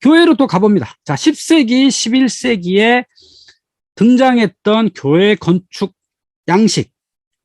교회로 또 가봅니다. 자, 10세기, 11세기에 등장했던 교회 건축 양식.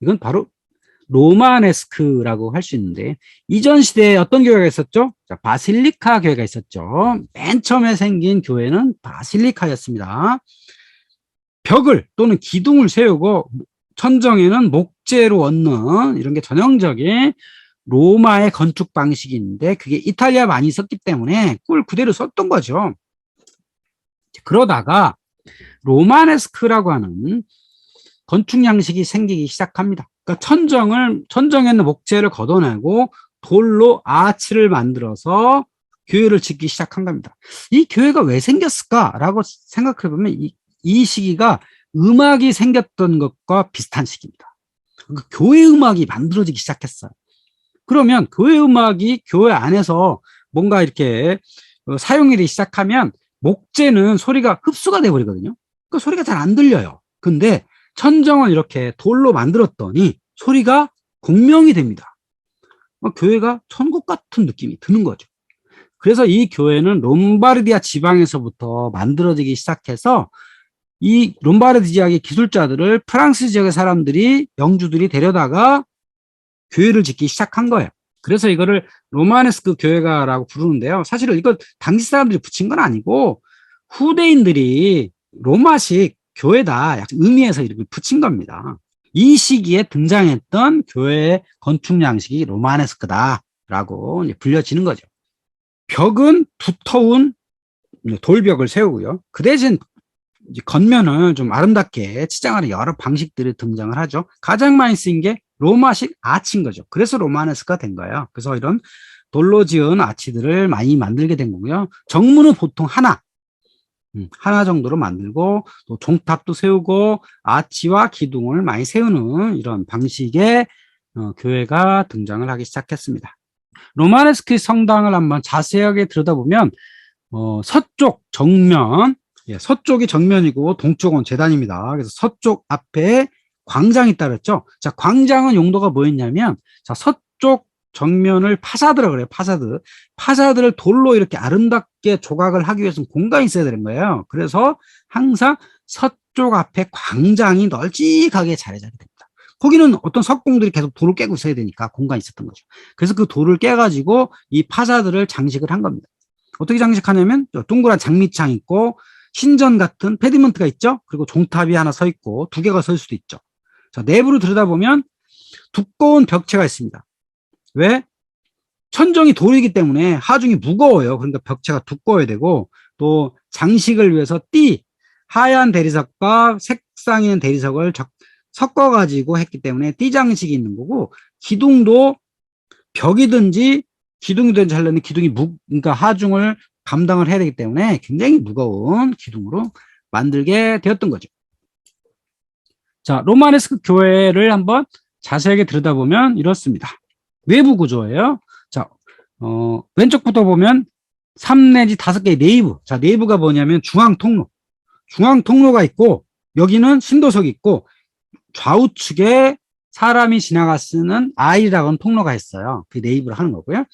이건 바로 로마네스크라고 할 수 있는데, 이전 시대에 어떤 교회가 있었죠? 자, 바실리카 교회가 있었죠. 맨 처음에 생긴 교회는 바실리카였습니다. 벽을 또는 기둥을 세우고 천정에는 목재로 얹는 이런 게 전형적인 로마의 건축 방식인데, 그게 이탈리아 많이 썼기 때문에 그걸 그대로 썼던 거죠. 그러다가 로마네스크라고 하는 건축 양식이 생기기 시작합니다. 그러니까 천정에는 목재를 걷어내고 돌로 아치를 만들어서 교회를 짓기 시작한 겁니다. 이 교회가 왜 생겼을까라고 생각해 보면 이 시기가 음악이 생겼던 것과 비슷한 시기입니다. 그러니까 교회 음악이 만들어지기 시작했어요. 그러면 교회 음악이 교회 안에서 뭔가 이렇게 사용일이 시작하면 목재는 소리가 흡수가 돼버리거든요. 그 소리가 잘 안 들려요. 근데 천정을 이렇게 돌로 만들었더니 소리가 공명이 됩니다. 교회가 천국 같은 느낌이 드는 거죠. 그래서 이 교회는 롬바르디아 지방에서부터 만들어지기 시작해서 이 롬바르디 지역의 기술자들을 프랑스 지역의 사람들이, 영주들이 데려다가 교회를 짓기 시작한 거예요. 그래서 이거를 로마네스크 교회가라고 부르는데요. 사실은 이거 당시 사람들이 붙인 건 아니고 후대인들이 로마식 교회다 약간 의미해서 이렇게 붙인 겁니다. 이 시기에 등장했던 교회의 건축 양식이 로마네스크다라고 불려지는 거죠. 벽은 두터운 돌벽을 세우고요. 그 대신 겉면을 좀 아름답게 치장하는 여러 방식들이 등장을 하죠. 가장 많이 쓰인 게 로마식 아치인 거죠. 그래서 로마네스크가 된 거예요. 그래서 이런 돌로 지은 아치들을 많이 만들게 된 거고요. 정문은 보통 하나 정도로 만들고, 또 종탑도 세우고 아치와 기둥을 많이 세우는 이런 방식의 교회가 등장을 하기 시작했습니다. 로마네스크 성당을 한번 자세하게 들여다보면 서쪽 정면, 서쪽이 정면이고 동쪽은 재단입니다. 그래서 서쪽 앞에 광장이 따랐죠. 자, 광장은 용도가 뭐였냐면, 자, 서쪽 정면을 파사드라 그래요. 파사드를 돌로 이렇게 아름답게 조각을 하기 위해서는 공간이 있어야 되는 거예요. 그래서 항상 서쪽 앞에 광장이 널찍하게 자리 잡게 됩니다. 거기는 어떤 석공들이 계속 돌을 깨고 있어야 되니까 공간이 있었던 거죠. 그래서 그 돌을 깨가지고 이 파사드를 장식을 한 겁니다. 어떻게 장식하냐면, 동그란 장미창 있고 신전 같은 페디먼트가 있죠. 그리고 종탑이 하나 서 있고 두 개가 설 수도 있죠. 자, 내부를 들여다보면 두꺼운 벽체가 있습니다. 왜? 천정이 돌이기 때문에 하중이 무거워요. 그러니까 벽체가 두꺼워야 되고, 또 장식을 위해서 하얀 대리석과 색상 있는 대리석을 섞어가지고 했기 때문에 띠 장식이 있는 거고, 기둥도 벽이든지 기둥이든지 하려면 그러니까 하중을 감당을 해야 되기 때문에 굉장히 무거운 기둥으로 만들게 되었던 거죠. 자, 로마네스크 교회를 한번 자세하게 들여다보면 이렇습니다. 외부 구조예요. 자, 왼쪽부터 보면 3 내지 5개의 네이브. 자, 네이브가 뭐냐면 중앙통로가 있고, 여기는 신도석이 있고, 좌우측에 사람이 지나가 쓰는 아이라고 하는 통로가 있어요. 그 네이브를 하는 거고요.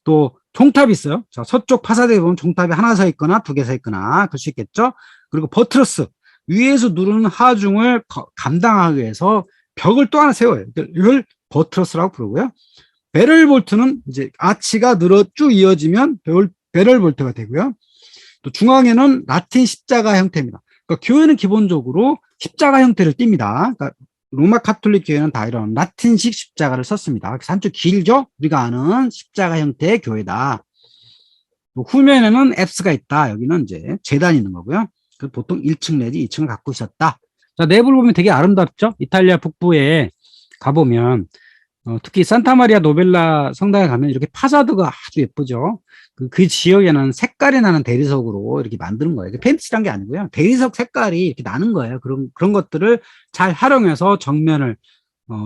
또 종탑이 있어요. 자, 서쪽 파사드에 보면 종탑이 하나 서 있거나 두 개 서 있거나 그럴 수 있겠죠. 그리고 버트러스, 위에서 누르는 하중을 감당하기 위해서 벽을 또 하나 세워요. 이걸 버트러스라고 부르고요. 베럴볼트는 이제 아치가 쭉 이어지면 베럴볼트가 되고요. 또 중앙에는 라틴 십자가 형태입니다. 그러니까 교회는 기본적으로 십자가 형태를 띱니다. 그러니까 로마 카톨릭 교회는 다 이런 라틴식 십자가를 썼습니다. 그래서 한쪽 길죠? 우리가 아는 십자가 형태의 교회다. 후면에는 앱스가 있다. 여기는 이제 재단이 있는 거고요. 보통 1층 내지 2층을 갖고 있었다. 자, 내부를 보면 되게 아름답죠? 이탈리아 북부에 가보면, 특히 산타마리아 노벨라 성당에 가면 이렇게 파사드가 아주 예쁘죠? 그 지역에는 색깔이 나는 대리석으로 이렇게 만드는 거예요. 페인트칠한 게 아니고요. 대리석 색깔이 이렇게 나는 거예요. 그런 것들을 잘 활용해서 정면을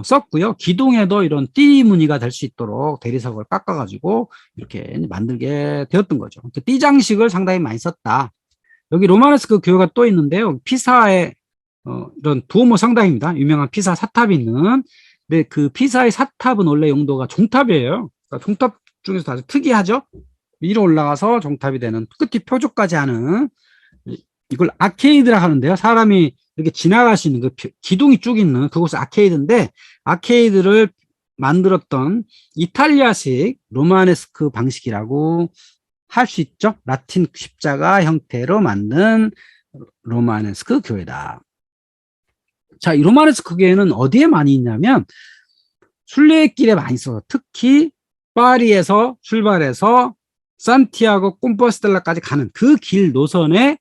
썼고요. 기둥에도 이런 띠 무늬가 될 수 있도록 대리석을 깎아가지고 이렇게 만들게 되었던 거죠. 띠 장식을 상당히 많이 썼다. 여기 로마네스크 교회가 또 있는데요. 피사의 이런 두오모 성당입니다. 유명한 피사 사탑이 있는. 근데 그 피사의 사탑은 원래 용도가 종탑이에요. 그러니까 종탑 중에서 아주 특이하죠. 위로 올라가서 종탑이 되는 끝이 표적까지 하는 이걸 아케이드라 하는데요. 사람이 이렇게 지나갈 수 있는 그 기둥이 쭉 있는 그곳이 아케이드인데 아케이드를 만들었던 이탈리아식 로마네스크 방식이라고 할 수 있죠. 라틴 십자가 형태로 만든 로마네스크 교회다. 자, 이 로마네스크 교회는 어디에 많이 있냐면 순례길에 많이 있어서 특히 파리에서 출발해서 산티아고 콤포스텔라까지 가는 그 길 노선에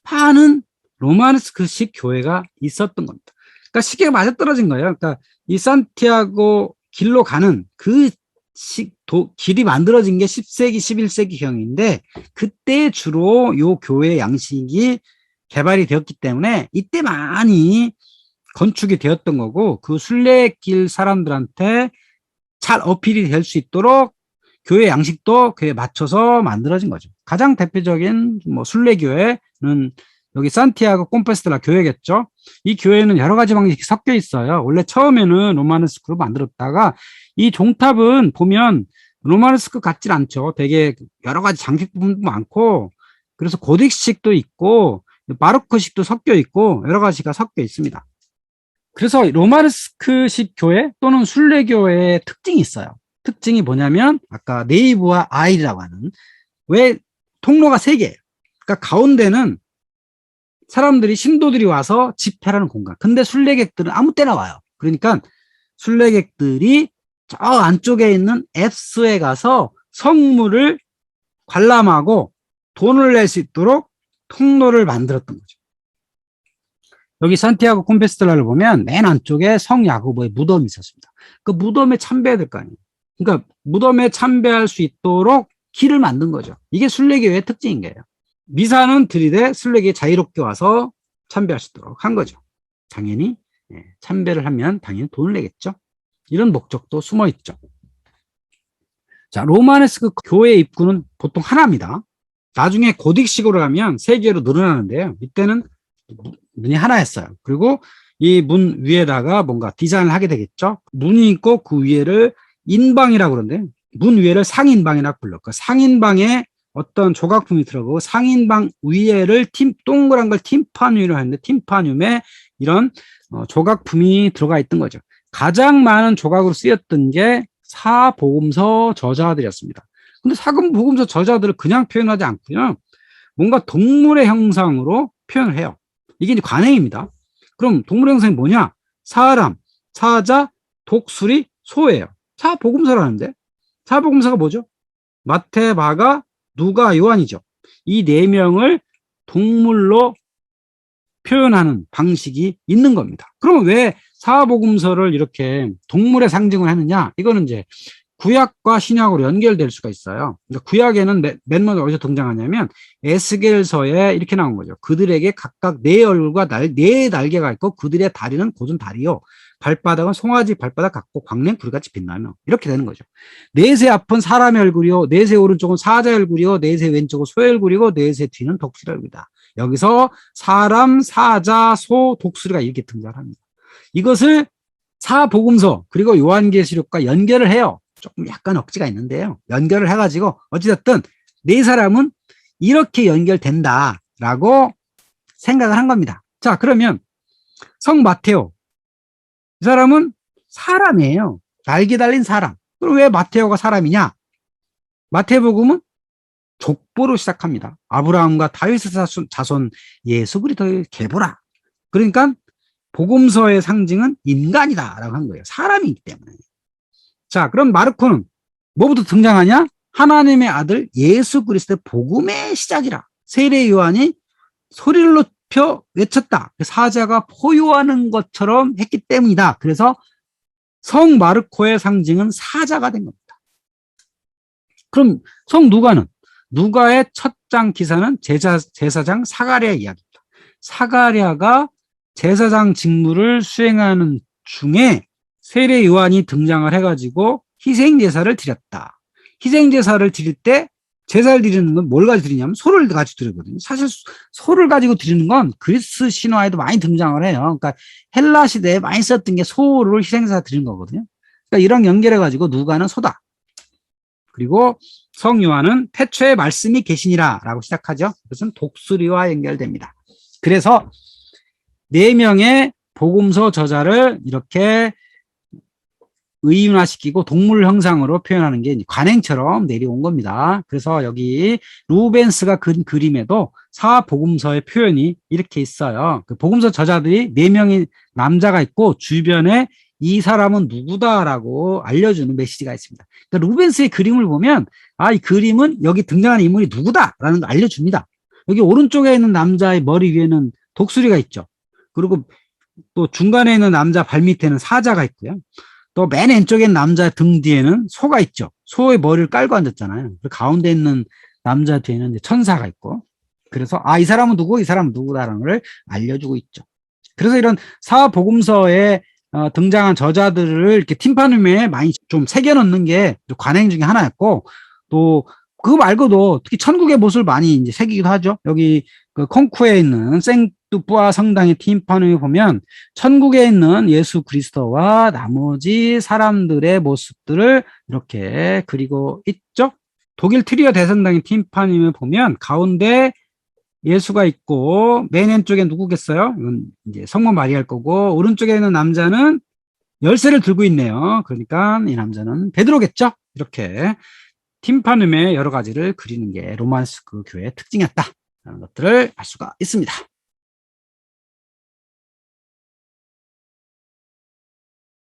파는 로마네스크식 교회가 있었던 겁니다. 그러니까 시계가 맞아떨어진 거예요. 그러니까 이 산티아고 길로 가는 그 길이 만들어진 게 10세기, 11세기경인데 그때 주로 요 교회 양식이 개발이 되었기 때문에 이때 많이 건축이 되었던 거고 그 순례길 사람들한테 잘 어필이 될 수 있도록 교회 양식도 그에 맞춰서 만들어진 거죠. 가장 대표적인 뭐 순례교회는 여기 산티아고 콤포스텔라 교회겠죠. 이 교회는 여러 가지 방식이 섞여 있어요. 원래 처음에는 로마네스크로 만들었다가 이 종탑은 보면 로마네스크 같진 않죠. 되게 여러 가지 장식 부분도 많고 그래서 고딕식도 있고 바로크식도 섞여 있고 여러 가지가 섞여 있습니다. 그래서 로마네스크식 교회 또는 순례교회의 특징이 있어요. 특징이 뭐냐면 아까 네이브와 아일이라고 하는 왜 통로가 3개예요. 그러니까 가운데는 사람들이 신도들이 와서 집회하는 공간. 근데 순례객들은 아무 때나 와요. 그러니까 순례객들이 저 안쪽에 있는 앱스에 가서 성물을 관람하고 돈을 낼 수 있도록 통로를 만들었던 거죠. 여기 산티아고 콤포스텔라를 보면 맨 안쪽에 성 야고보의 무덤이 있었습니다. 그 무덤에 참배해야 될 거 아니에요. 그러니까 무덤에 참배할 수 있도록 길을 만든 거죠. 이게 순례교회의 특징인 거예요. 미사는 들이되 순례교회 자유롭게 와서 참배할 수 있도록 한 거죠. 당연히 참배를 하면 당연히 돈을 내겠죠. 이런 목적도 숨어 있죠. 자, 로마네스크 교회 입구는 보통 하나입니다. 나중에 고딕식으로 가면 3개로 늘어나는데요. 이때는 문이 하나였어요. 그리고 이 문 위에다가 뭔가 디자인을 하게 되겠죠. 문이 있고 그 위에를 인방이라고 그러는데 문 위에를 상인방이라고 불러. 그 상인방에 어떤 조각품이 들어가고 상인방 위에를 동그란 걸 팀파늄이라고 하는데 팀파늄에 이런 조각품이 들어가 있던 거죠. 가장 많은 조각으로 쓰였던 게 사복음서 저자들이었습니다. 근데 사복음서 저자들을 그냥 표현하지 않고요. 뭔가 동물의 형상으로 표현을 해요. 이게 이제 관행입니다. 그럼 동물의 형상이 뭐냐? 사람, 사자, 독수리, 소예요. 사복음서라는데 사복음서가 뭐죠? 마태, 마가, 누가, 요한이죠. 이 4명을 동물로 표현하는 방식이 있는 겁니다. 그러면 왜 사복음서를 이렇게 동물의 상징을 하느냐? 이거는 이제 구약과 신약으로 연결될 수가 있어요. 그러니까 구약에는 맨 먼저 어디서 등장하냐면 에스겔서에 이렇게 나온 거죠. 그들에게 각각 4얼굴과 4날개가 있고 그들의 다리는 곧은 다리요. 발바닥은 송아지 발바닥 같고 광랭 불같이 빛나며 이렇게 되는 거죠. 넷의 앞은 사람의 얼굴이요. 넷의 오른쪽은 사자의 얼굴이요. 넷의 왼쪽은 소의 얼굴이고 넷의 뒤는 독수리 얼굴이다. 여기서 사람, 사자, 소, 독수리가 이렇게 등장합니다. 이것을 사복음서 그리고 요한계시록과 연결을 해요. 조금 약간 억지가 있는데요. 연결을 해가지고 어찌됐든 4사람은 이렇게 연결된다라고 생각을 한 겁니다. 자, 그러면 성 마테오 이 사람은 사람이에요. 날개 달린 사람. 그럼 왜 마테오가 사람이냐? 마태복음은 족보로 시작합니다. 아브라함과 다윗의 자손 예수 그리스도의 계보라. 그러니까 복음서의 상징은 인간이다라고 한 거예요. 사람이기 때문에. 자, 그럼 마르코는 뭐부터 등장하냐? 하나님의 아들 예수 그리스도의 복음의 시작이라. 세례 요한이 소리를 높여 외쳤다. 사자가 포효하는 것처럼 했기 때문이다. 그래서 성 마르코의 상징은 사자가 된 겁니다. 그럼 성 누가는? 누가의 첫 장 기사는 제사장 사가랴의 이야기입니다. 사가랴가 제사장 직무를 수행하는 중에 세례 요한이 등장을 해가지고 희생제사를 드렸다. 희생제사를 드릴 때 제사를 드리는 건 뭘 가지고 드리냐면 소를 가지고 드리거든요. 사실 소를 가지고 드리는 건 그리스 신화에도 많이 등장을 해요. 그러니까 헬라 시대에 많이 썼던 게 소를 희생제사 드리는 거거든요. 그러니까 이런 연결해가지고 누가는 소다. 그리고 성 요한은 태초에 말씀이 계시니라 라고 시작하죠. 그것은 독수리와 연결됩니다. 그래서 4명의 복음서 저자를 이렇게 의인화시키고 동물 형상으로 표현하는 게 관행처럼 내려온 겁니다. 그래서 여기 루벤스가 그린 그림에도 사복음서의 표현이 이렇게 있어요. 그 복음서 저자들이 4명의 남자가 있고 주변에 이 사람은 누구다라고 알려주는 메시지가 있습니다. 그러니까 루벤스의 그림을 보면 이 그림은 여기 등장하는 인물이 누구다라는 걸 알려줍니다. 여기 오른쪽에 있는 남자의 머리 위에는 독수리가 있죠. 그리고 또 중간에 있는 남자 발 밑에는 사자가 있고요. 또 맨 왼쪽에 있는 남자 등 뒤에는 소가 있죠. 소의 머리를 깔고 앉았잖아요. 가운데 있는 남자 뒤에는 이제 천사가 있고. 그래서 이 사람은 누구, 이 사람은 누구다라는 걸 알려주고 있죠. 그래서 이런 사복음서에 등장한 저자들을 이렇게 팀파눔에 많이 좀 새겨넣는 게 관행 중에 하나였고, 또 그거 말고도 특히 천국의 모습을 많이 이제 새기기도 하죠. 여기 그 콩쿠에 있는 생뚜뿌아 성당의 팀파눔에 보면 천국에 있는 예수 그리스도와 나머지 사람들의 모습들을 이렇게 그리고 있죠. 독일 트리어 대성당의 팀파눔에 보면 가운데 예수가 있고 맨 왼쪽에 누구겠어요? 이건 이제 성모 마리아일 거고, 오른쪽에 있는 남자는 열쇠를 들고 있네요. 그러니까 이 남자는 베드로겠죠. 이렇게 팀파눔의 여러 가지를 그리는 게 로마안스 그 교회의 특징이었다라는 것들을 알 수가 있습니다.